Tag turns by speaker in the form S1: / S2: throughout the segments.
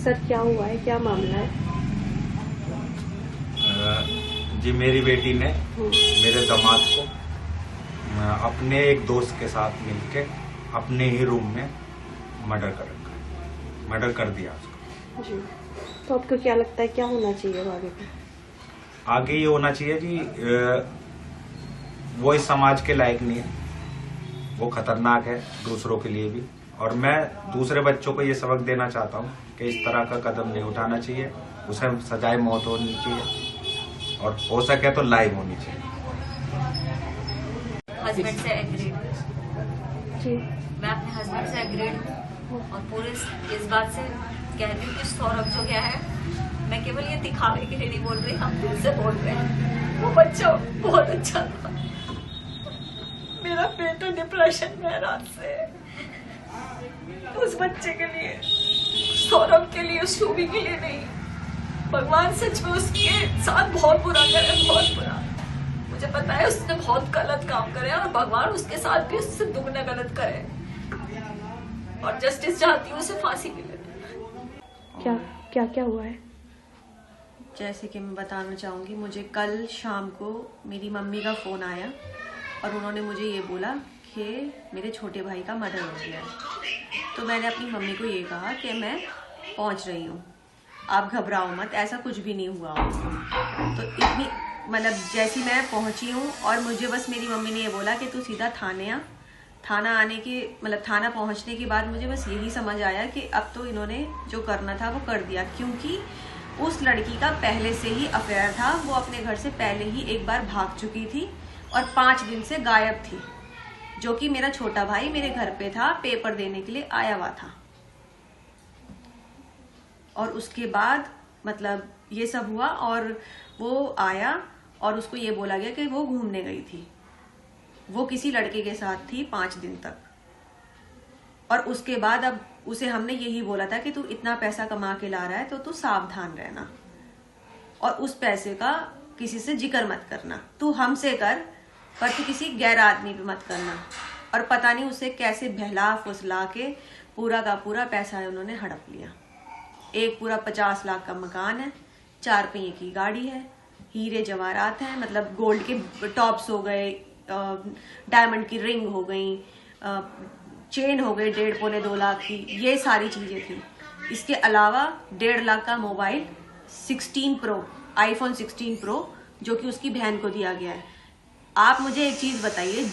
S1: Sir क्या हुआ है, क्या मामला है?
S2: जी मेरी बेटी ने मेरे दामाद को अपने एक दोस्त के साथ मिलके अपने ही रूम में मर्डर कर दिया उसको।
S1: जी, तो आपको क्या लगता है क्या होना चाहिए आगे का?
S2: आगे ये होना चाहिए कि वो इस समाज के लायक नहीं है, वो खतरनाक है दूसरों के लिए भी। और मैं दूसरे बच्चों को ये सबक देना चाहता हूँ कि इस तरह का कदम नहीं उठाना चाहिए, उसे सजाए मौत होनी चाहिए और हो सके तो लाइव होनी चाहिए।
S3: हस्बैंड से एग्रीड
S1: जी,
S3: मैं अपने हस्बैंड से एग्रीड हूँ और पूरे इस बात से कह रही हूँ कि सौरभ जो क्या है, मैं केवल ये दिखावे के लिए नहीं बोल रही, हम दिल से बोल रहे हैं। वो बच्चा बहुत अच्छा था, मेरा बेटा डिप्रेशन में है रात से। उस बच्चे के लिए, सौरभ के लिए, शूबी के लिए नहीं, भगवान सच में उसके साथ बहुत बुरा करे, बहुत बुरा। मुझे पता है उसने बहुत गलत काम करे और भगवान उसके साथ भी उससे दुगना गलत करे और जस्टिस चाहती हूँ उसे फांसी मिले।
S1: क्या क्या क्या हुआ है?
S4: जैसे कि मैं बताना चाहूँगी, मुझे कल शाम को मेरी मम्मी का फ़ोन आया और उन्होंने मुझे ये बोला कि मेरे छोटे भाई का मर्डर हो गया है। तो मैंने अपनी मम्मी को ये कहा कि मैं पहुँच रही हूँ, आप घबराओ मत, ऐसा कुछ भी नहीं हुआ। तो इतनी जैसी मैं पहुँची हूँ और मुझे बस मेरी मम्मी ने ये बोला कि तू सीधा थाने आ। थाना आने की थाना पहुँचने के बाद मुझे बस यही समझ आया कि अब तो इन्होंने जो करना था वो कर दिया, क्योंकि उस लड़की का पहले से ही अफेयर था। वो अपने घर से पहले ही एक बार भाग चुकी थी और 5 दिन से गायब थी, जो कि मेरा छोटा भाई मेरे घर पे था, पेपर देने के लिए आया हुआ था। और उसके बाद ये सब हुआ और वो आया और उसको ये बोला गया कि वो घूमने गई थी, वो किसी लड़के के साथ थी 5 दिन तक। और उसके बाद अब उसे हमने यही बोला था कि तू इतना पैसा कमा के ला रहा है तो तू सावधान रहना और उस पैसे का किसी से जिक्र मत करना, तू हमसे कर पर तू किसी गैर आदमी पे मत करना। और पता नहीं उसे कैसे बहला फुसला के पूरा का पूरा पैसा उन्होंने हड़प लिया। एक पूरा 50 लाख का मकान है, 4 पहिए की गाड़ी है, हीरे जवाहरात हैं, गोल्ड के टॉप्स हो गए, डायमंड की रिंग हो गई, चेन हो गई 1.5-2 लाख की, ये सारी चीजें थी। इसके अलावा 1.5 लाख का मोबाइल 16 प्रो, आईफोन 16 प्रो, जो कि उसकी बहन को दिया गया है। आप मुझे एक चीज बताइए,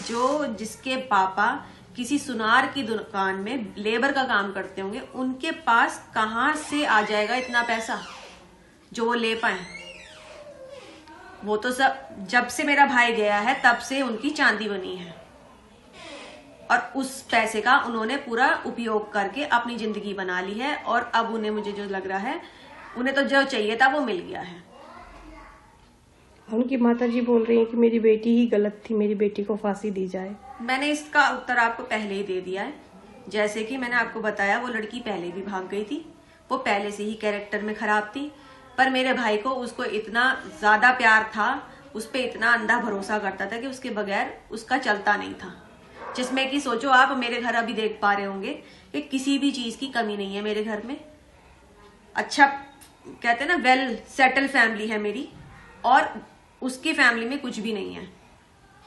S4: जिसके पापा किसी सुनार की दुकान में लेबर का काम करते होंगे, उनके पास कहाँ से आ जाएगा इतना पैसा जो वो ले पाए? वो तो सब जब से मेरा भाई गया है तब से उनकी चांदी बनी है और उस पैसे का उन्होंने पूरा उपयोग करके अपनी जिंदगी बना ली है। और अब उन्हें, मुझे जो लग रहा है, उन्हें तो जो चाहिए था वो मिल गया है।
S1: उनकी माताजी बोल रही है कि मेरी बेटी ही गलत थी, मेरी बेटी को फांसी दी जाए।
S4: मैंने इसका उत्तर आपको पहले ही दे दिया है। जैसे कि मैंने आपको बताया, वो लड़की पहले भी भाग गई थी, वो पहले से ही कैरेक्टर में खराब थी, पर मेरे भाई को उसको इतना ज्यादा प्यार था, उस पर इतना अंधा भरोसा करता था कि उसके बगैर उसका चलता नहीं था। जिसमें कि सोचो आप, मेरे घर अभी देख पा रहे होंगे कि किसी भी चीज की कमी नहीं है मेरे घर में। अच्छा कहते हैं ना, वेल सेटल फैमिली है मेरी, और उसकी फैमिली में कुछ भी नहीं है।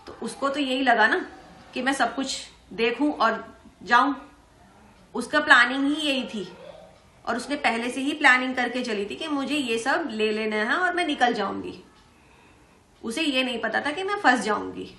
S4: तो उसको तो यही लगा ना कि मैं सब कुछ देखूं और जाऊं। उसका प्लानिंग ही यही थी और उसने पहले से ही प्लानिंग करके चली थी कि मुझे ये सब ले लेना है और मैं निकल जाऊंगी। उसे ये नहीं पता था कि मैं फंस जाऊंगी।